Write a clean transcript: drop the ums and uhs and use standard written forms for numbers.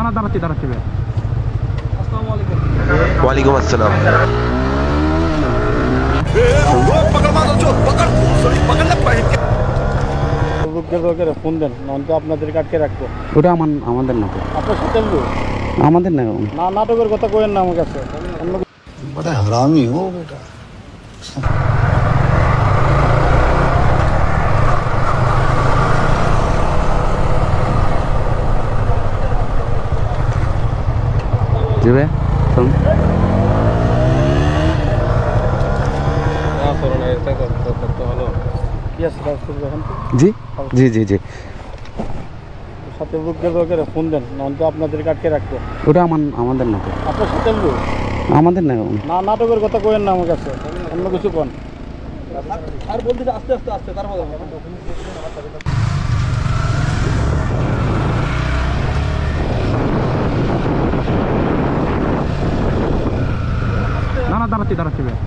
না দাঁড়াচ্ছি ভাই। ওয়ালাইকুম আসসালাম। ফোন দেন, নয়তো আপনাদেরকে আটকে রাখবো। ওটা আমাদের না তো, আপনার সাথে আমাদের না। না, নাটকের কথা কইেন না আমার কাছে। बड़ा हरामी हो बेटा। জি ভাই চলুন। কি আছে কাজ করবো এখন? জি জি জি জি, সাথে লোকদের ফোন দেন, নয়তো আপনাদেরকে আটকে রাখবো। ওটা আমাদের না তো, আপনার সাথে আমাদের না। না, নাটকের কথা কইেন না আমার কাছে, অন্য কিছু কোন। আর বলতে আস্তে আস্তে আস্তে তারপর না দাঁড়াচ্ছি ভাই।